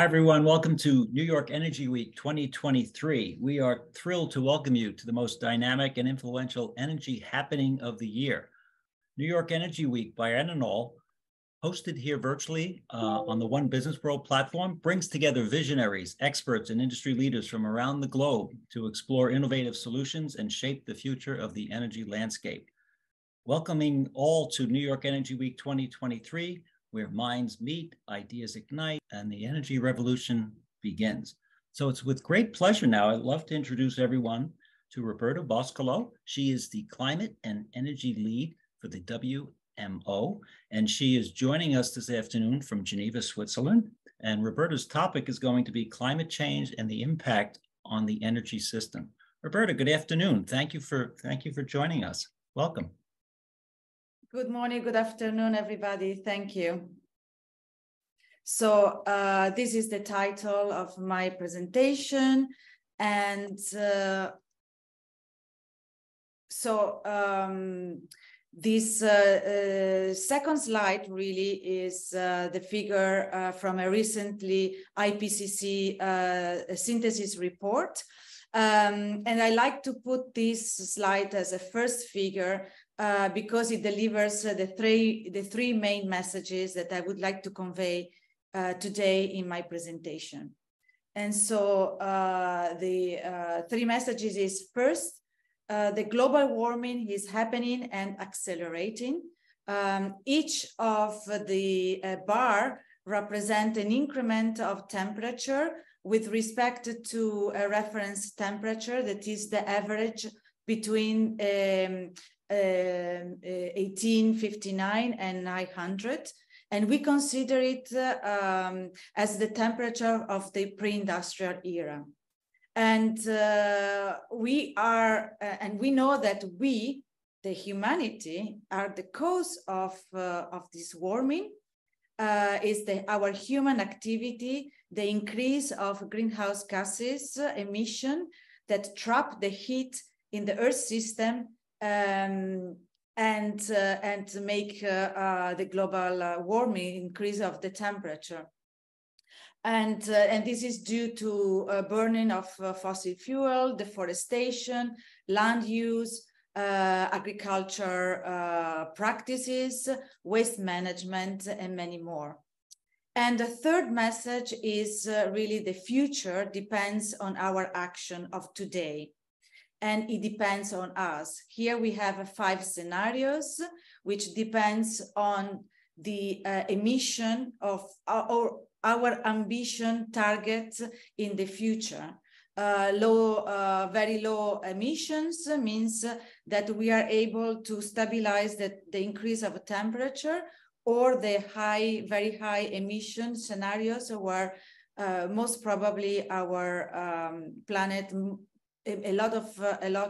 Hi, everyone. Welcome to New York Energy Week 2023. We are thrilled to welcome you to the most dynamic and influential energy happening of the year. New York Energy Week biennial, hosted here virtually on the One Business World platform, brings together visionaries, experts, and industry leaders from around the globe to explore innovative solutions and shape the future of the energy landscape. Welcoming all to New York Energy Week 2023, where minds meet, ideas ignite, and the energy revolution begins. So it's with great pleasure now, I'd love to introduce everyone to Roberta Boscolo. She is the Climate and Energy Lead for the WMO, and she is joining us this afternoon from Geneva, Switzerland. And Roberta's topic is going to be climate change and the impact on the energy system. Roberta, good afternoon. Thank you for joining us. Welcome. Good morning, good afternoon, everybody. Thank you. So this is the title of my presentation. And this second slide really is the figure from a recently IPCC synthesis report. And I like to put this slide as a first figure because it delivers the three main messages that I would like to convey today in my presentation. And so the three messages is first, the global warming is happening and accelerating. Each of the bar represent an increment of temperature with respect to a reference temperature that is the average between 1859 and 900, and we consider it as the temperature of the pre-industrial era. And we know that we, the humanity, are the cause of this warming. Is our human activity, the increase of greenhouse gases emission that trap the heat in the Earth system and make the global warming increase of the temperature. And this is due to burning of fossil fuel, deforestation, land use, agriculture practices, waste management, and many more. And the third message is really the future depends on our action of today. And it depends on us. Here we have 5 scenarios, which depends on the emission of our ambition targets in the future. Very low emissions means that we are able to stabilize the increase of temperature, or the very high emission scenarios where most probably our planet, a lot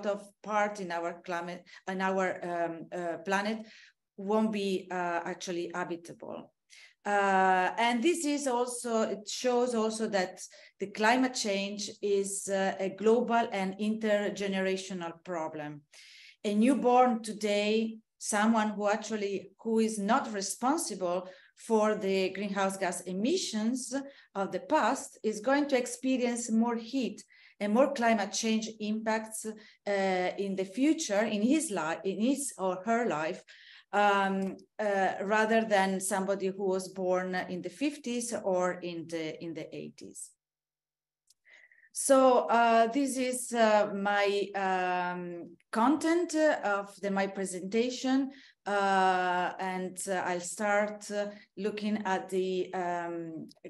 of part in our climate and our planet won't be actually habitable. And this is also, it shows also that the climate change is a global and intergenerational problem. A newborn today, someone who is not responsible for the greenhouse gas emissions of the past, is going to experience more heat and more climate change impacts in the future, in his or her life, rather than somebody who was born in the 50s or in the 80s. So this is my content of my presentation, and I'll start looking at the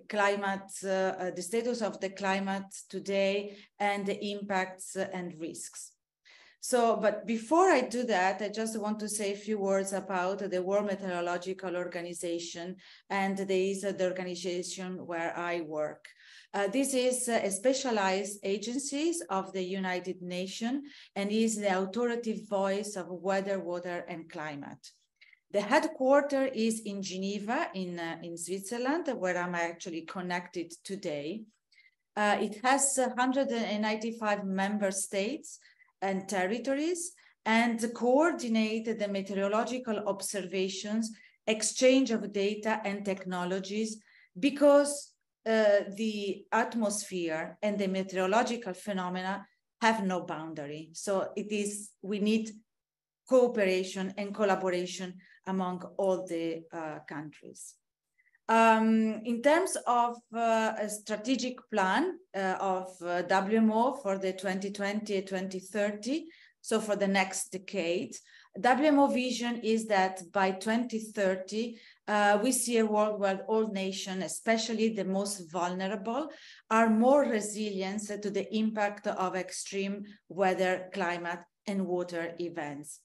climate, the status of the climate today and the impacts and risks. So, but before I do that, I just want to say a few words about the World Meteorological Organization, and this is the organization where I work. This is a specialized agency of the United Nations and is the authoritative voice of weather, water, and climate. The headquarters is in Geneva, in Switzerland, where I'm actually connected today. It has 195 member states and territories, and coordinate the meteorological observations, exchange of data and technologies, because the atmosphere and the meteorological phenomena have no boundary. So we need cooperation and collaboration among all the countries. In terms of a strategic plan of WMO for the 2020-2030, so for the next decade, WMO vision is that by 2030, we see a world where all nations, especially the most vulnerable, are more resilient to the impact of extreme weather, climate, and water events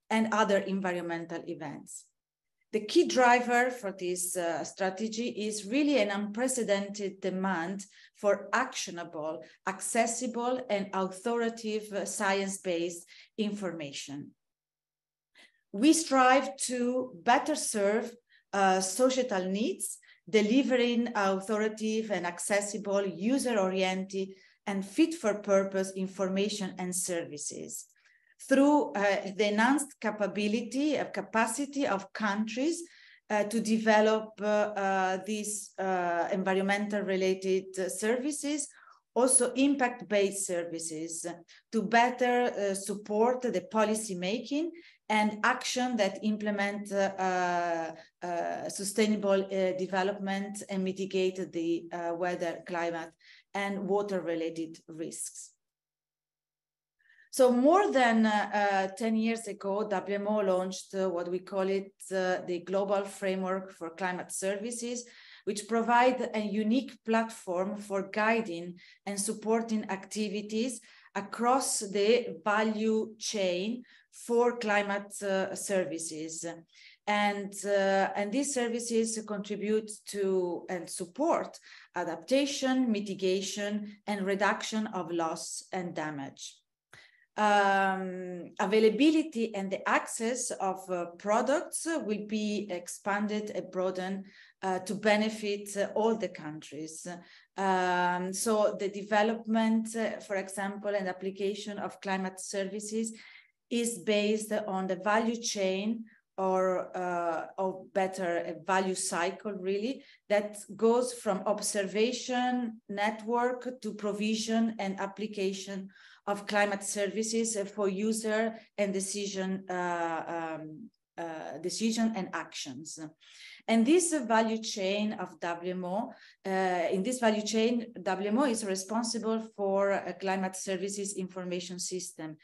and other environmental events. The key driver for this strategy is really an unprecedented demand for actionable, accessible, and authoritative science-based information. We strive to better serve societal needs, delivering authoritative and accessible, user-oriented, and fit-for-purpose information and services through the enhanced capacity of countries to develop these environmental-related services, also impact-based services, to better support the policy making and action that implement sustainable development and mitigate the weather, climate, and water-related risks. So more than 10 years ago, WMO launched what we call it the Global Framework for Climate Services, which provide a unique platform for guiding and supporting activities across the value chain for climate services. And these services contribute to and support adaptation, mitigation, and reduction of loss and damage. Availability and the access of products will be expanded and broadened to benefit all the countries. So the development, for example, and application of climate services is based on the value chain or better a value cycle really that goes from observation network to provision and application of climate services for user and decision and actions. And this value chain of WMO, in this value chain, WMO is responsible for a climate services information system,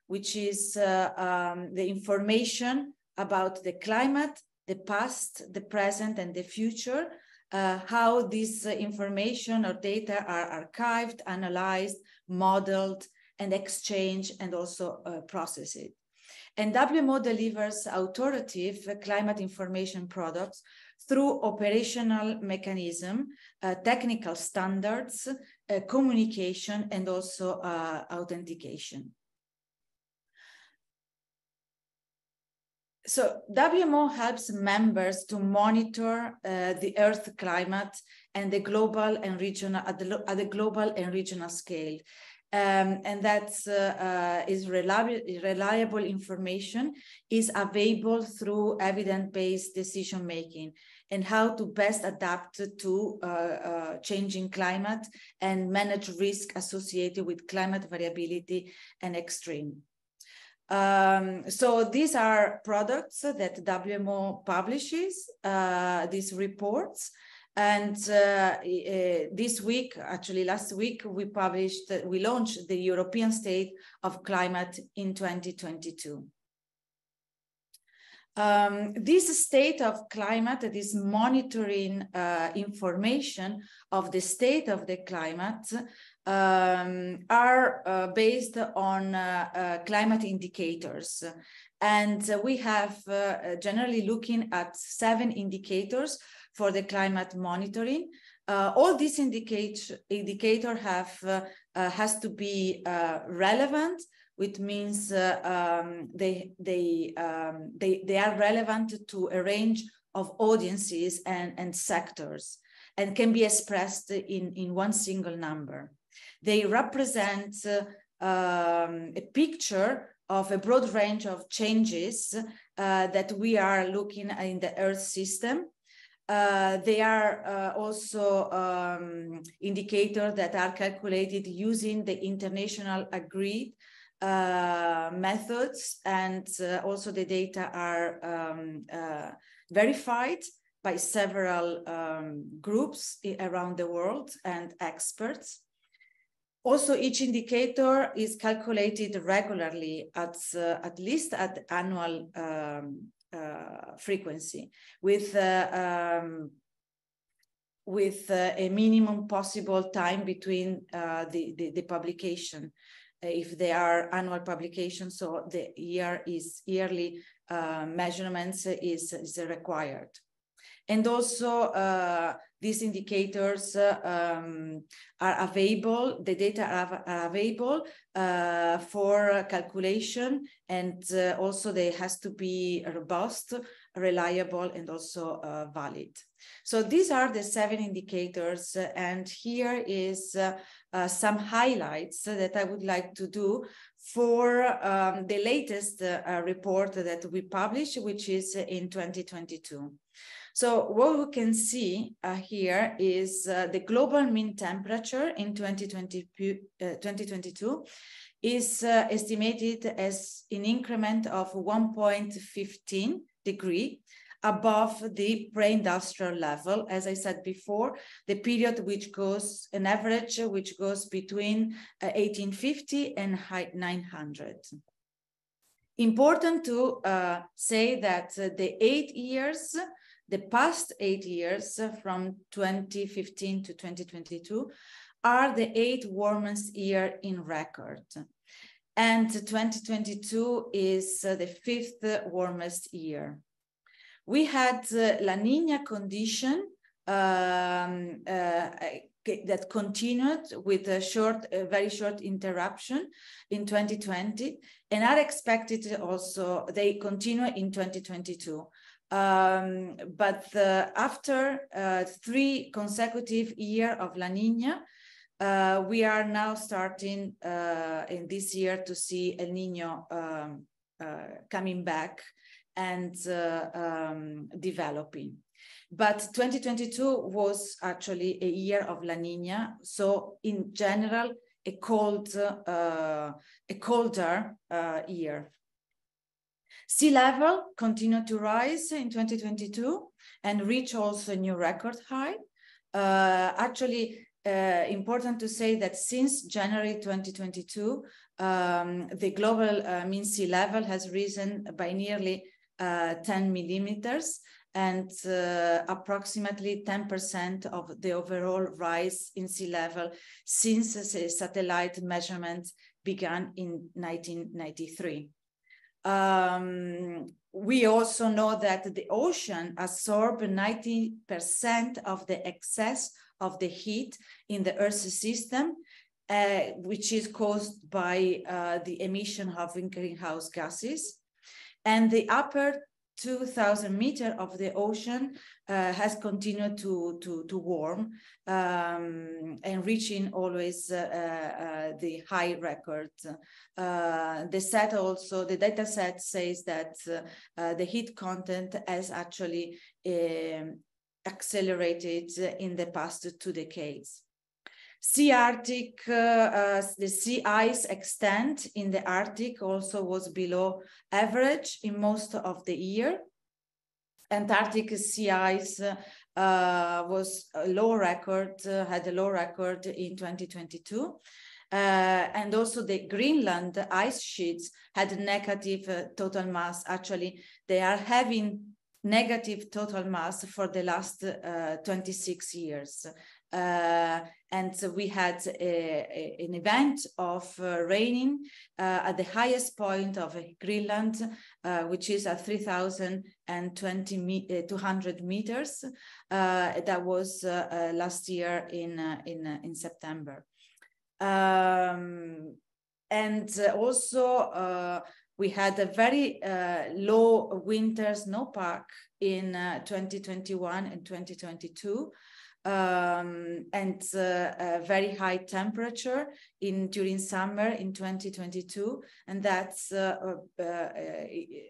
which is the information about the climate, the past, the present, and the future, how this information or data are archived, analyzed, modeled, and exchanged, and also processed. And WMO delivers authoritative climate information products through operational mechanism, technical standards, communication, and also authentication. So WMO helps members to monitor the Earth climate and the global and regional at the global and regional scale. And that is reliable information is available through evidence-based decision-making and how to best adapt to changing climate and manage risk associated with climate variability and extreme. So these are products that WMO publishes, these reports. And this week, actually last week, we launched the European State of Climate in 2022. This state of climate, this monitoring information of the state of the climate are based on climate indicators. And we have generally looking at 7 indicators for the climate monitoring. All these indicators has to be relevant, which means they are relevant to a range of audiences and sectors and can be expressed in one single number. They represent a picture of a broad range of changes that we are looking at in the Earth system. They are also indicators that are calculated using the international agreed methods, and also the data are verified by several groups around the world and experts. Also, each indicator is calculated regularly at least at annual frequency with a minimum possible time between the publication. If they are annual publications, so the yearly measurements is required. And also these indicators are available, the data are available for calculation, and also they has to be robust, reliable, and also valid. So these are the 7 indicators, and here is some highlights that I would like to do for the latest report that we published, which is in 2022. So what we can see here is the global mean temperature in 2022 is estimated as an increment of 1.15 degree above the pre-industrial level. As I said before, the period which goes, an average which goes between 1850 and 900. Important to say that the past 8 years from 2015 to 2022 are the 8 warmest year in record. And 2022 is the 5th warmest year. We had La Niña condition that continued with a very short interruption in 2020, and are expected also, they continue in 2022. But after 3 consecutive years of La Niña, we are now starting in this year to see El Niño coming back and developing. But 2022 was actually a year of La Niña, so in general, a colder year. Sea level continued to rise in 2022 and reach also a new record high. Important to say that since January 2022, the global mean sea level has risen by nearly 10 millimeters, and approximately 10% of the overall rise in sea level since the satellite measurements began in 1993. We also know that the ocean absorbs 90% of the excess of the heat in the Earth's system, which is caused by the emission of greenhouse gases. And the upper 2,000 meters of the ocean has continued to warm and reaching always the high records. The data set says that the heat content has actually accelerated in the past 2 decades. The sea ice extent in the Arctic also was below average in most of the year. Antarctic sea ice was a low record, had a low record in 2022. And also the Greenland ice sheets had negative total mass. Actually, they are having negative total mass for the last 26 years. And so we had an event of raining at the highest point of Greenland, which is at 3,200 meters. That was last year in September. And also we had a very low winter snowpack in 2021 and 2022. and a very high temperature during summer in 2022, and that's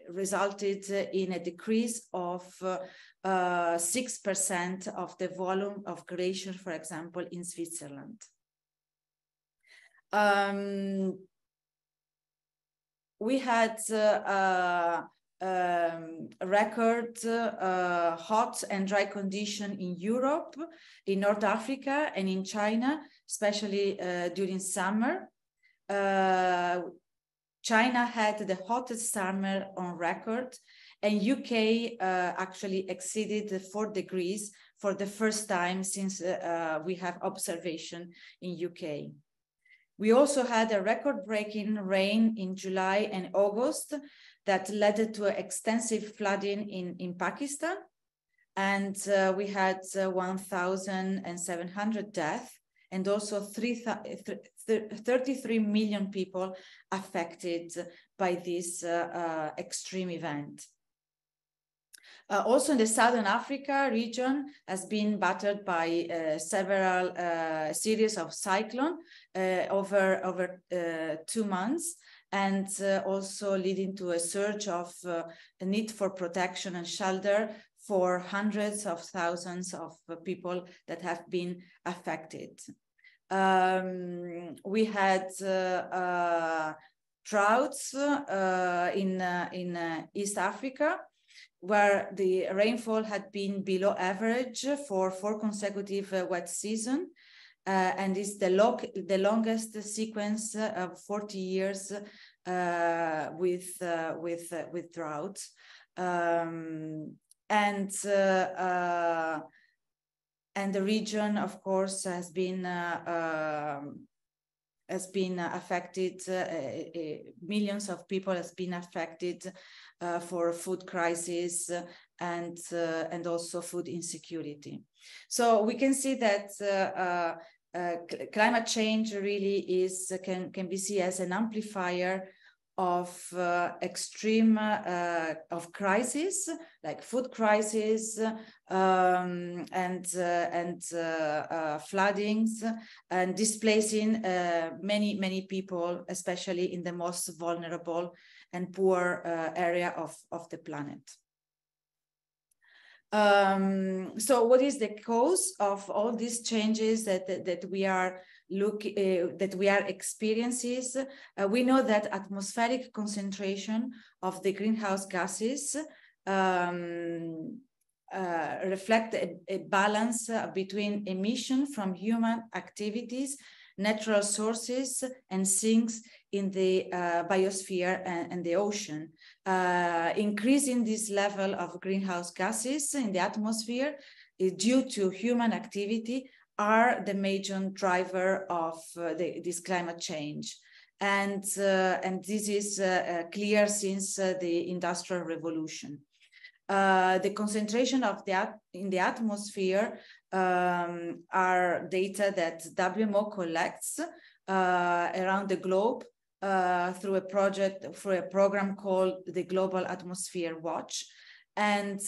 resulted in a decrease of 6% of the volume of glacier, for example, in Switzerland. We had record hot and dry condition in Europe, in North Africa, and in China, especially during summer. China had the hottest summer on record, and UK actually exceeded 4 degrees for the first time since we have observation in UK. We also had a record-breaking rain in July and August that led to extensive flooding in Pakistan. And we had 1,700 deaths and also 33 million people affected by this extreme event. Also in the Southern Africa region has been battered by several series of cyclones over 2 months, and also leading to a surge of need for protection and shelter for hundreds of thousands of people that have been affected. We had droughts in East Africa, where the rainfall had been below average for 4 consecutive wet seasons, and is the longest sequence of 40 years with drought. And the region, of course, has been affected. Millions of people has been affected for food crisis and also food insecurity. So we can see that climate change really can be seen as an amplifier of extreme of crisis, like food crisis and floodings, and displacing many people, especially in the most vulnerable and poor area of the planet. So what is the cause of all these changes that we are experiencing? We know that atmospheric concentration of the greenhouse gases reflect a balance between emission from human activities, natural sources, and sinks in the biosphere and the ocean. Increasing this level of greenhouse gases in the atmosphere due to human activity are the major driver of this climate change. And this is clear since the Industrial Revolution. The concentration of in the atmosphere are data that WMO collects around the globe through a program called the Global Atmosphere Watch. And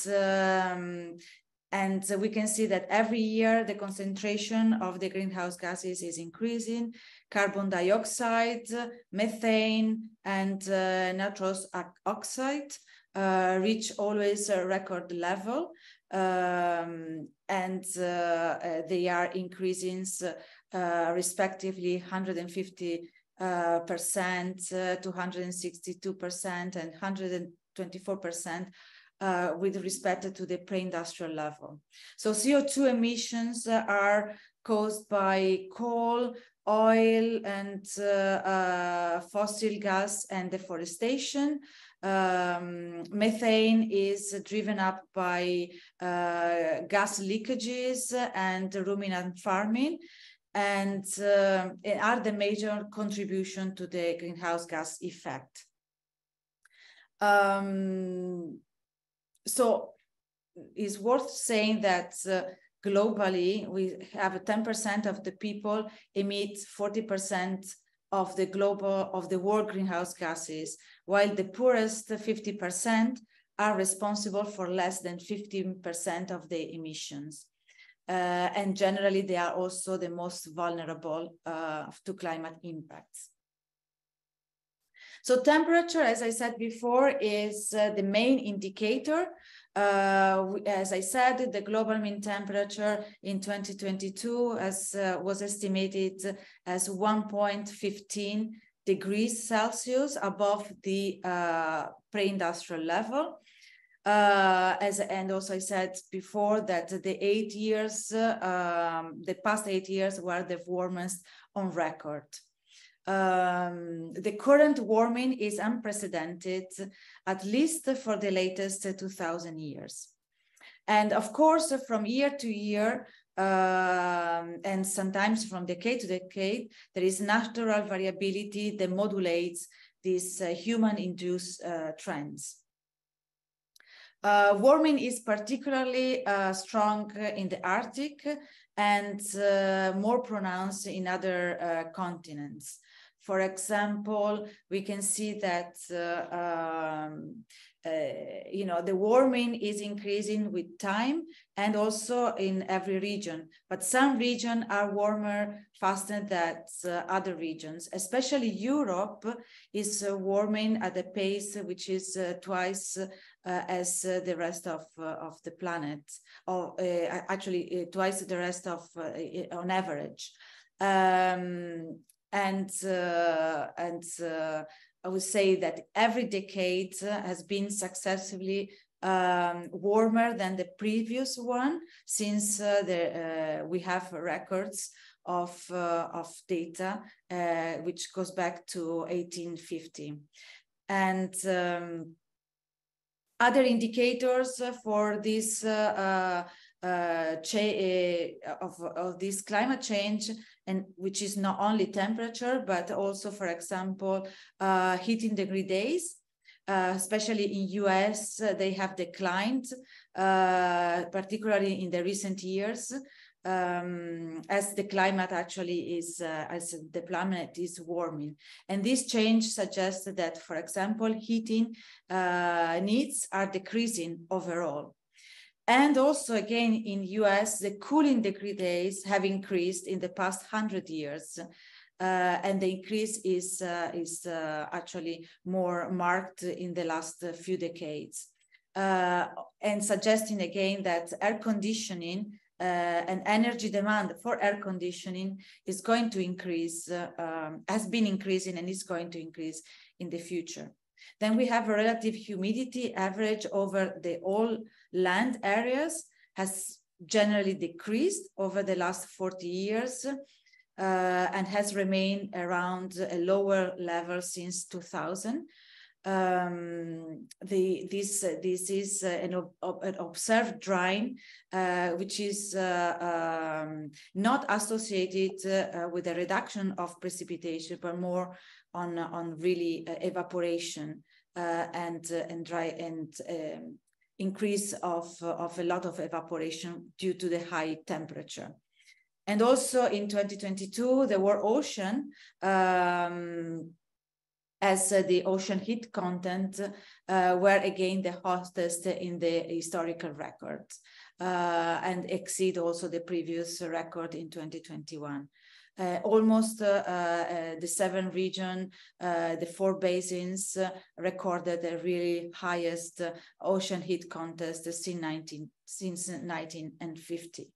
we can see that every year the concentration of the greenhouse gases is increasing. Carbon dioxide, methane, and nitrous oxide reach always a record level, and they are increasing respectively 150%, 262%, and 124% with respect to the pre-industrial level. So CO2 emissions are caused by coal, oil, and fossil gas and deforestation. Methane is driven up by gas leakages and ruminant farming, and are the major contribution to the greenhouse gas effect. So it's worth saying that globally, we have 10% of the people emit 40% of the world greenhouse gases, while the poorest 50% are responsible for less than 15% of the emissions. and generally they are also the most vulnerable to climate impacts. So temperature, as I said before, is the main indicator. As I said, the global mean temperature in 2022 was estimated as 1.15 degrees Celsius above the pre-industrial level. And also I said before that the past 8 years were the warmest on record. The current warming is unprecedented, at least for the latest 2,000 years. And of course, from year to year, and sometimes from decade to decade, there is natural variability that modulates these human-induced trends. Warming is particularly strong in the Arctic and more pronounced in other continents. For example, we can see that the warming is increasing with time and also in every region. But some regions are warmer faster than other regions. Especially Europe is warming at a pace which is twice as the rest of the planet, or actually twice the rest of on average. I would say that every decade has been successively warmer than the previous one, since we have records of data which goes back to 1850. And other indicators for this of this climate change, and which is not only temperature, but also, for example, heating degree days, especially in US, they have declined, particularly in the recent years, as the climate actually is, as the planet is warming. And this change suggests that, for example, heating needs are decreasing overall. And also, again, in US, the cooling degree days have increased in the past 100 years. And the increase is actually more marked in the last few decades. And suggesting again that air conditioning and energy demand for air conditioning is going to increase, has been increasing and is going to increase in the future. Then we have a relative humidity average over the all land areas has generally decreased over the last 40 years and has remained around a lower level since 2000. This is an observed drying, which is not associated with a reduction of precipitation, but more on really evaporation and increase of a lot of evaporation due to the high temperature. And also in 2022, the world ocean, as the ocean heat content were again the hottest in the historical record and exceed also the previous record in 2021. Almost the 7 regions, the 4 basins recorded the really highest ocean heat content since 1950.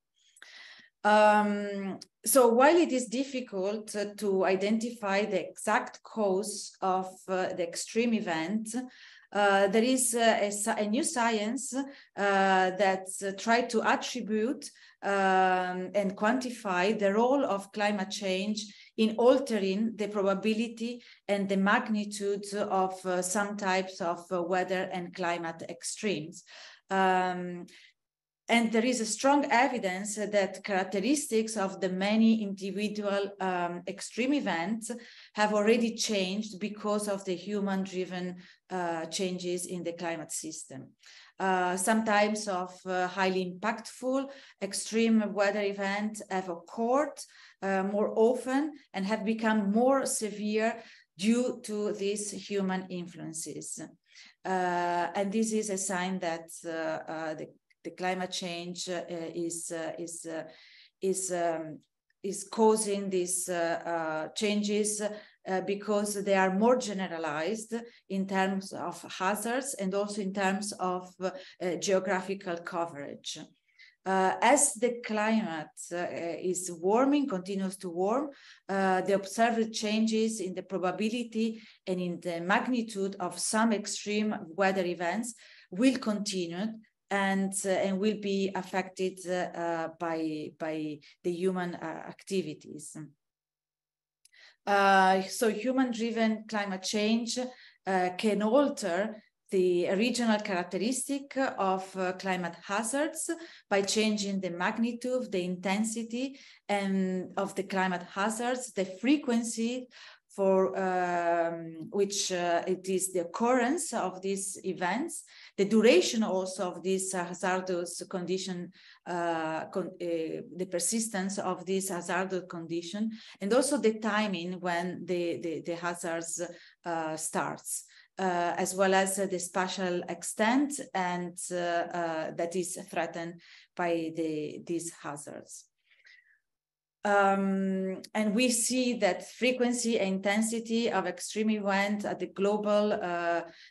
So while it is difficult to identify the exact cause of the extreme event, there is a new science that tried to attribute and quantify the role of climate change in altering the probability and the magnitude of some types of weather and climate extremes. And there is a strong evidence that characteristics of the many individual extreme events have already changed because of the human-driven changes in the climate system. Some types of highly impactful extreme weather events have occurred more often and have become more severe due to these human influences. And this is a sign that the the climate change is causing these changes because they are more generalized in terms of hazards and also in terms of geographical coverage. As the climate is warming, continues to warm, the observed changes in the probability and in the magnitude of some extreme weather events will continue and will be affected by the human activities. So human-driven climate change can alter the regional characteristic of climate hazards by changing the magnitude, the intensity, and of the climate hazards, the frequency for which it is the occurrence of these events, the duration also of this hazardous condition, the persistence of this hazardous condition, and also the timing when the hazards starts. As well as the spatial extent and that is threatened by these hazards. And we see that frequency and intensity of extreme events at the global,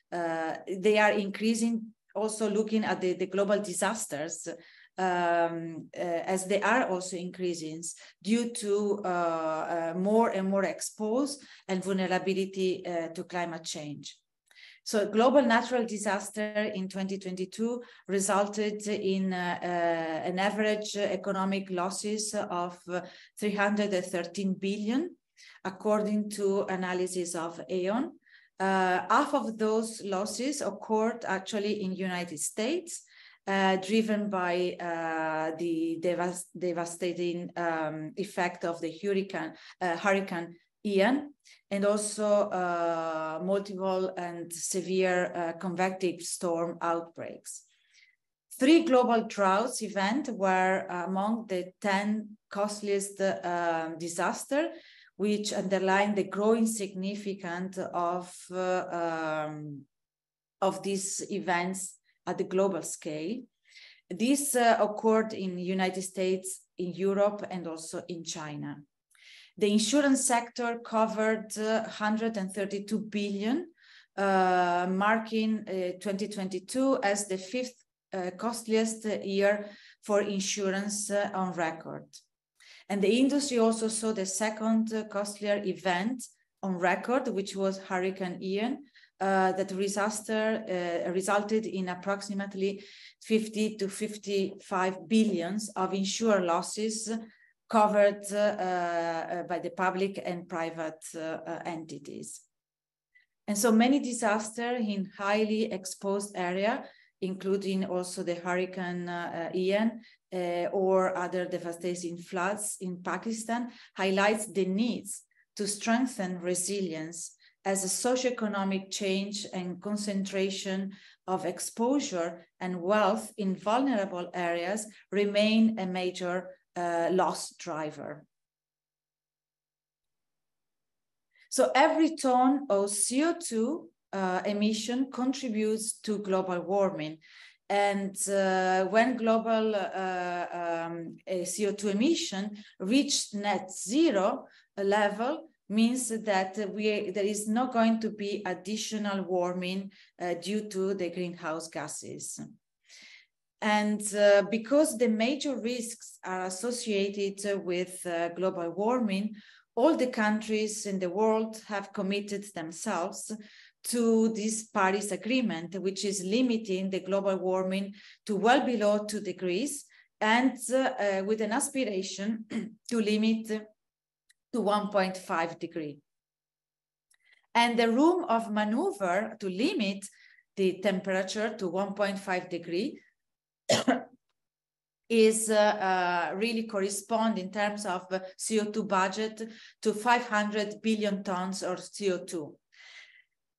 they are increasing, also looking at the global disasters, as they are also increasing due to more and more exposed and vulnerability to climate change. So global natural disaster in 2022 resulted in an average economic losses of 313 billion, according to analysis of Aon. Half of those losses occurred actually in the United States, driven by the devastating effect of the Hurricane Ian, and also multiple and severe convective storm outbreaks. 3 global droughts events were among the 10 costliest disasters, which underline the growing significance of these events at the global scale. This occurred in the United States, in Europe, and also in China. The insurance sector covered 132 billion, marking 2022 as the 5th costliest year for insurance on record. And the industry also saw the 2nd costlier event on record, which was Hurricane Ian, that resulted in approximately 50 to 55 billions of insured losses covered by the public and private entities. And so many disasters in highly exposed area, including also the Hurricane Ian or other devastating floods in Pakistan, highlights the needs to strengthen resilience as a socioeconomic change and concentration of exposure and wealth in vulnerable areas remain a major loss driver. So every ton of CO2 emission contributes to global warming. And when global CO2 emission reach net zero level, means that there is not going to be additional warming due to the greenhouse gases. And because the major risks are associated with global warming, all the countries in the world have committed themselves to this Paris Agreement, which is limiting the global warming to well below 2 degrees and with an aspiration to limit to 1.5 degrees. And the room of maneuver to limit the temperature to 1.5 degrees is really correspond in terms of CO2 budget to 500 billion tons of CO2,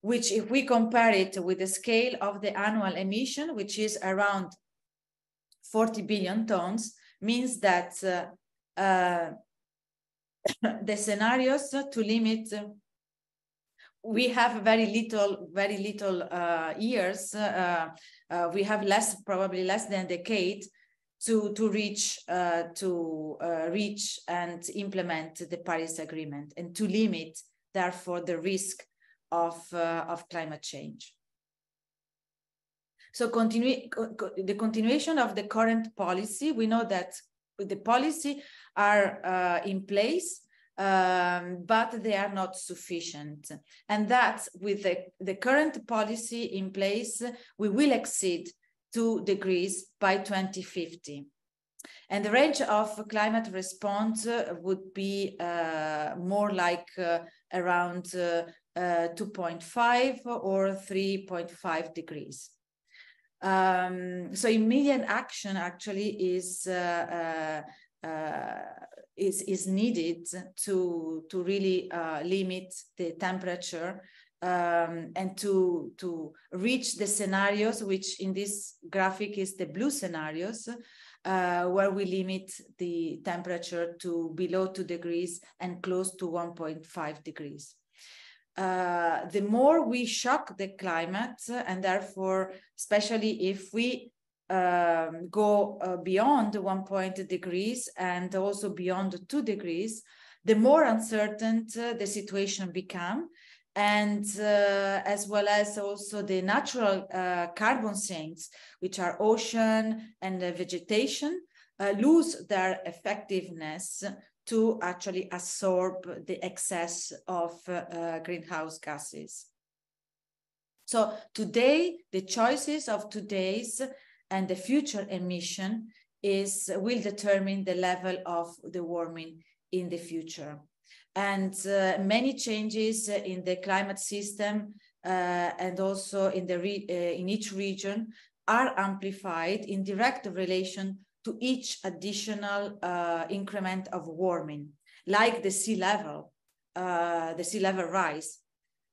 which if we compare it with the scale of the annual emission, which is around 40 billion tons, means that the scenarios to limit we have very little years. We have probably less than a decade to reach and implement the Paris Agreement and to limit, therefore, the risk of climate change. So the continuation of the current policy, we know that the policy are in place, but they are not sufficient. And that with the current policy in place, we will exceed 2 degrees by 2050. And the range of climate response would be more like around 2.5 or 3.5 degrees. So immediate action actually is needed to really limit the temperature and to reach the scenarios, which in this graphic is the blue scenarios, where we limit the temperature to below 2 degrees and close to 1.5 degrees. The more we shock the climate, and therefore, especially if we go beyond 1 degrees and also beyond 2 degrees, the more uncertain the situation becomes, and as well as also the natural carbon sinks, which are ocean and vegetation, lose their effectiveness to actually absorb the excess of greenhouse gases. So today, the choices of today's and the future emission will determine the level of the warming in the future. And many changes in the climate system and also in each region are amplified in direct relation to each additional increment of warming, like the sea level rise.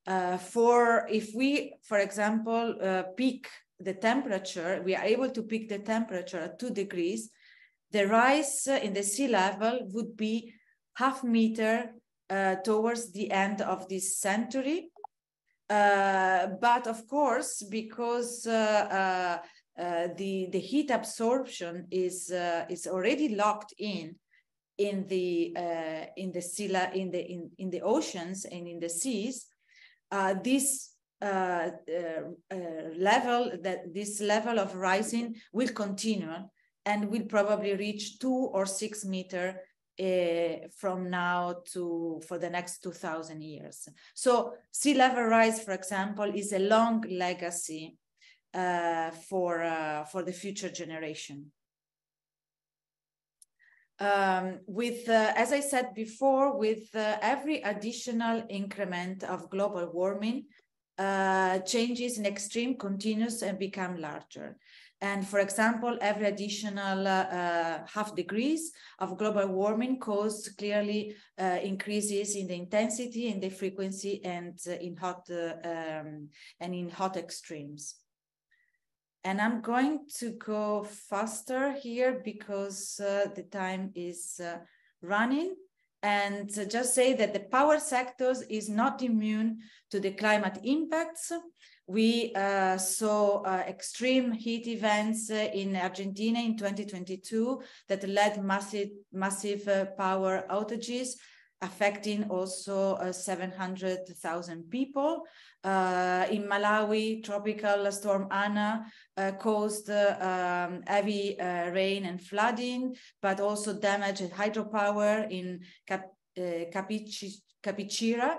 If we, for example, peak the temperature, we are able to peak the temperature at 2 degrees, the rise in the sea level would be 0.5 meter towards the end of this century. But of course, because the heat absorption is already locked in the oceans and in the seas, this level of rising will continue and will probably reach 2 or 6 meters from now for the next 2,000 years. So sea level rise, for example, is a long legacy for the future generation. As I said before, with every additional increment of global warming, changes in extreme continues and become larger. And for example, every additional 0.5 degrees of global warming caused clearly increases in the intensity and the frequency and in hot extremes. And I'm going to go faster here because the time is running. And just say that the power sectors is not immune to the climate impacts. We saw extreme heat events in Argentina in 2022 that led massive power outages, affecting also 700,000 people. In Malawi, tropical storm Ana caused heavy rain and flooding, but also damaged hydropower in Capicira,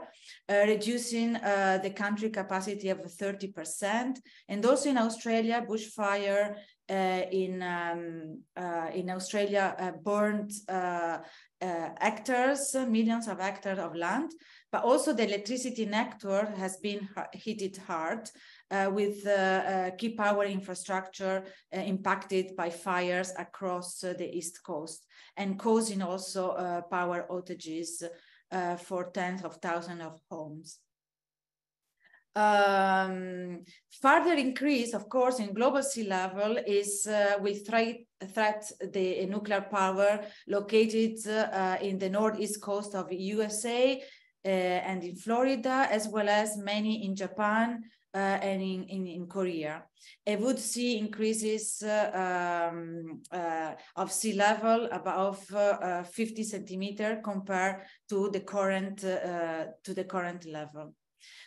reducing the country capacity of 30%. And also in Australia, bushfire in Australia burned hectares, millions of hectares of land, but also the electricity network has been hit hard with key power infrastructure impacted by fires across the East Coast and causing also power outages for tens of thousands of homes. Further increase, of course, in global sea level is with threat the nuclear power located in the northeast coast of USA, and in Florida, as well as many in Japan and in Korea. It would see increases of sea level above 50 centimeters compared to the current level.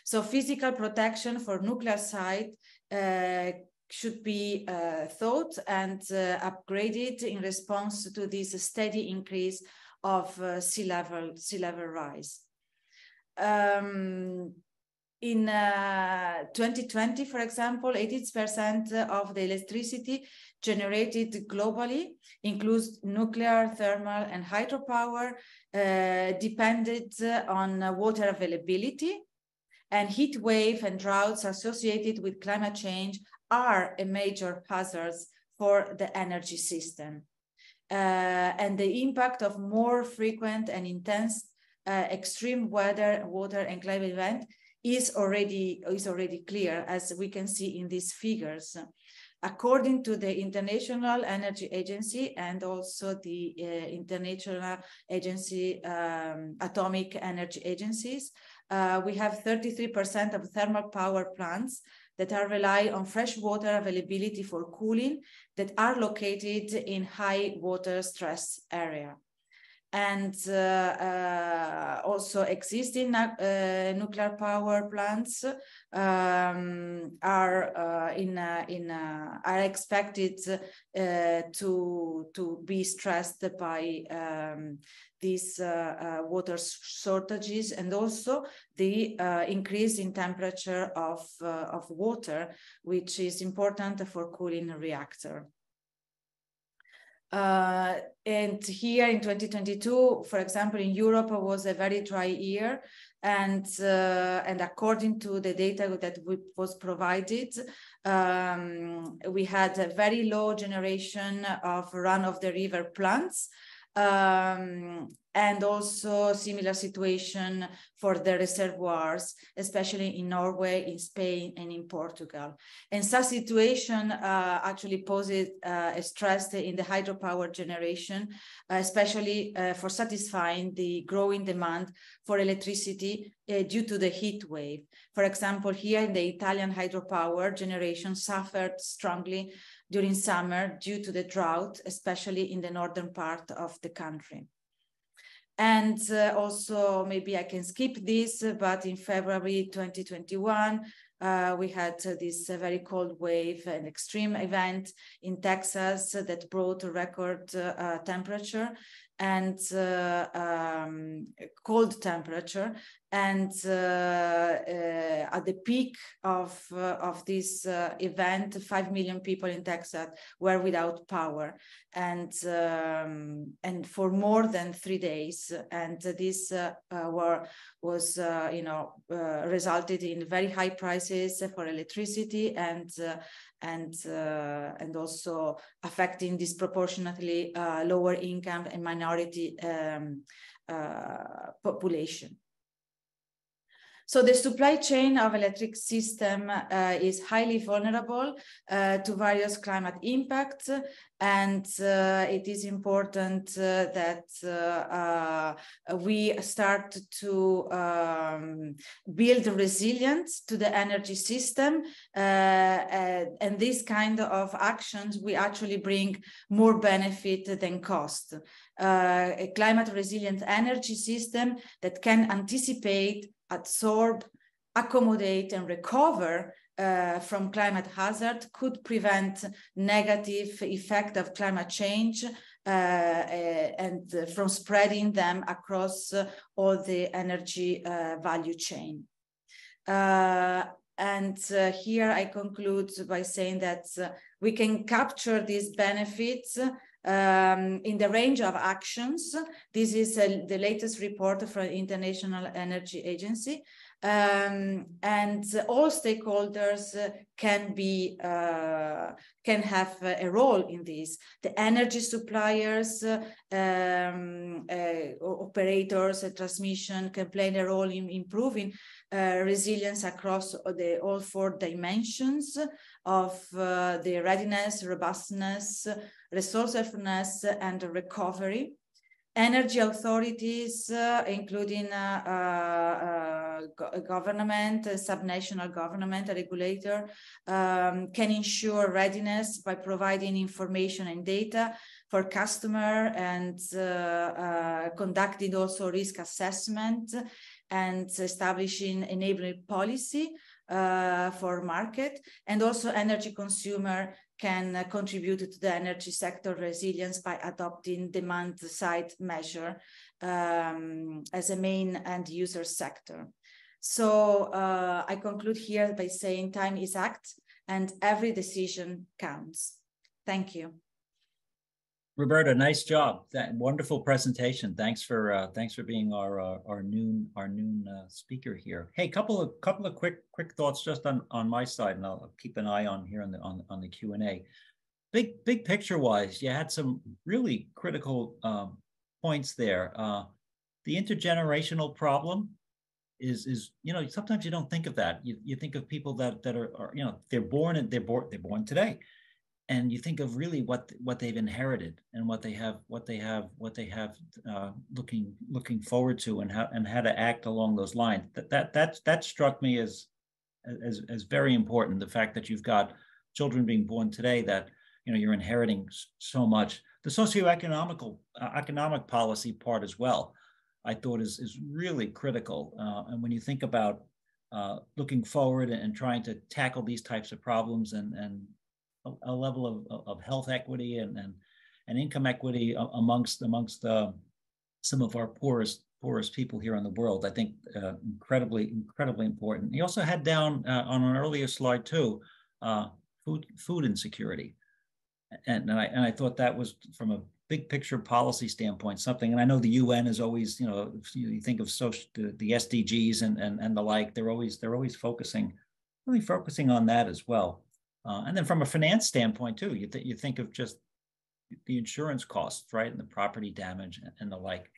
So physical protection for nuclear site should be thought and upgraded in response to this steady increase of sea level rise. In 2020, for example, 80% of the electricity generated globally, includes nuclear, thermal, and hydropower, depended on water availability, and heat wave and droughts associated with climate change are a major hazard for the energy system. And the impact of more frequent and intense extreme weather, water, and climate event is already clear, as we can see in these figures. According to the International Energy Agency and also the International Agency, Atomic Energy Agencies, we have 33% of thermal power plants that are rely on fresh water availability for cooling that are located in high water stress area. And also existing nuclear power plants are expected to be stressed by these water shortages, and also the increase in temperature of water, which is important for cooling a reactor. And here in 2022, for example, in Europe, it was a very dry year, and according to the data that was provided, we had a very low generation of run-of-the-river plants, and also similar situation for the reservoirs, especially in Norway, in Spain, and in Portugal. And such situation actually poses a stress in the hydropower generation, especially for satisfying the growing demand for electricity due to the heat wave. For example, here in the Italian hydropower generation suffered strongly during summer due to the drought, especially in the northern part of the country. And also, maybe I can skip this, but in February 2021, we had this very cold wave, an extreme event in Texas that brought a record temperature and cold temperature. And at the peak of this event, 5 million people in Texas were without power, and for more than 3 days. And this resulted in very high prices for electricity, and also affecting disproportionately lower income and minority population. So the supply chain of electric system is highly vulnerable to various climate impacts, and it is important that we start to build resilience to the energy system, and this kind of actions we actually bring more benefit than cost. A climate resilient energy system that can anticipate, absorb, accommodate, and recover from climate hazard could prevent negative effect of climate change and from spreading them across all the energy value chain. And here I conclude by saying that we can capture these benefits in the range of actions. This is the latest report from the International Energy Agency, and all stakeholders can have a role in this. The energy suppliers, operators, transmission can play a role in improving resilience across all 4 dimensions of the readiness, robustness, resourcefulness, and recovery. Energy authorities, including government, subnational government, a regulator, can ensure readiness by providing information and data for customer and conducting also risk assessment and establishing enabling policy for market, and also energy consumer can contribute to the energy sector resilience by adopting demand side measure as a main end user sector. So I conclude here by saying time is act and every decision counts. Thank you. Roberta, nice job. That wonderful presentation. Thanks for being our noon speaker here. Hey, couple of quick thoughts just on my side, and I'll keep an eye on here on the Q&A. Big picture wise, you had some really critical points there. The intergenerational problem is sometimes you don't think of that. You think of people that are they're born today. And you think of really what they've inherited and what they have looking forward to, and how to act along those lines. That struck me as very important. The fact that you've got children being born today, that you're inheriting so much. The economic policy part as well, I thought is really critical. And when you think about looking forward and trying to tackle these types of problems and a level of health equity and income equity amongst some of our poorest people here in the world, I think incredibly important. He also had down on an earlier slide too, food insecurity, and I thought that was, from a big picture policy standpoint, something. And I know the UN is always, you think of the SDGs and the like, they're always focusing on that as well. And then from a finance standpoint too, you think of just the insurance costs, right, and the property damage and the like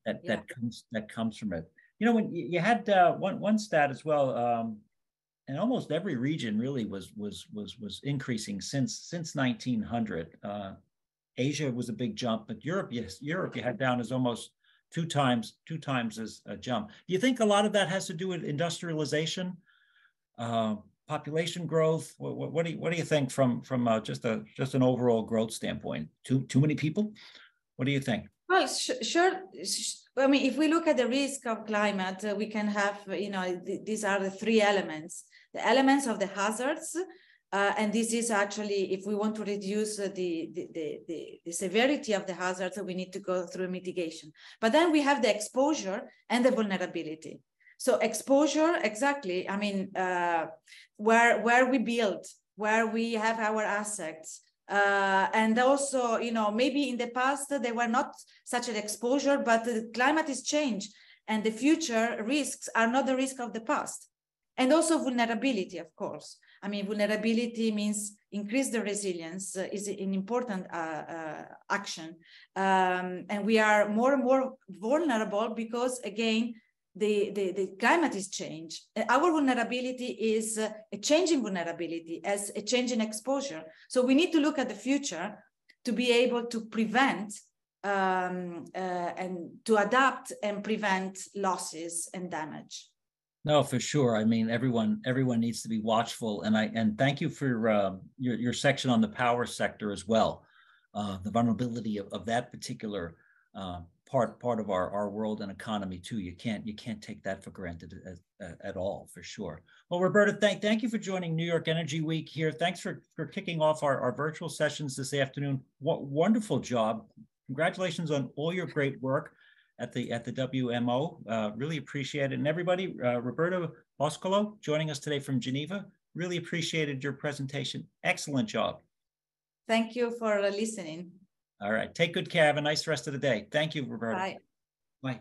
that comes from it. When you had one stat as well, and almost every region really was increasing since 1900. Asia was a big jump, but Europe you had down as almost two times as a jump. Do you think a lot of that has to do with industrialization? Population growth? What do you think from just an overall growth standpoint? Too many people? What do you think? Well, sure. I mean, if we look at the risk of climate, we can have, these are the three elements: the elements of the hazards, and this is actually, if we want to reduce the severity of the hazards, we need to go through mitigation. But then we have the exposure and the vulnerability. So exposure, exactly. I mean, where we build, where we have our assets, and also, maybe in the past they were not such an exposure, but the climate is changed, and the future risks are not the risk of the past. And also vulnerability, of course. I mean, vulnerability means increase the resilience is an important action, and we are more and more vulnerable because, again, the climate is changed. Our vulnerability is a change in vulnerability as a change in exposure. So we need to look at the future to be able to prevent and to adapt and prevent losses and damage. No, for sure. I mean, everyone needs to be watchful, and thank you for your section on the power sector as well. The vulnerability of that particular part of our world and economy too. You can't take that for granted at all, for sure. Well, Roberta, thank you for joining New York Energy Week here. Thanks for kicking off our virtual sessions this afternoon. What wonderful job! Congratulations on all your great work at the WMO. Really appreciate it. And everybody, Roberta Boscolo joining us today from Geneva. Really appreciated your presentation. Excellent job. Thank you for listening. All right. Take good care. Have a nice rest of the day. Thank you, Roberta. Bye. Bye.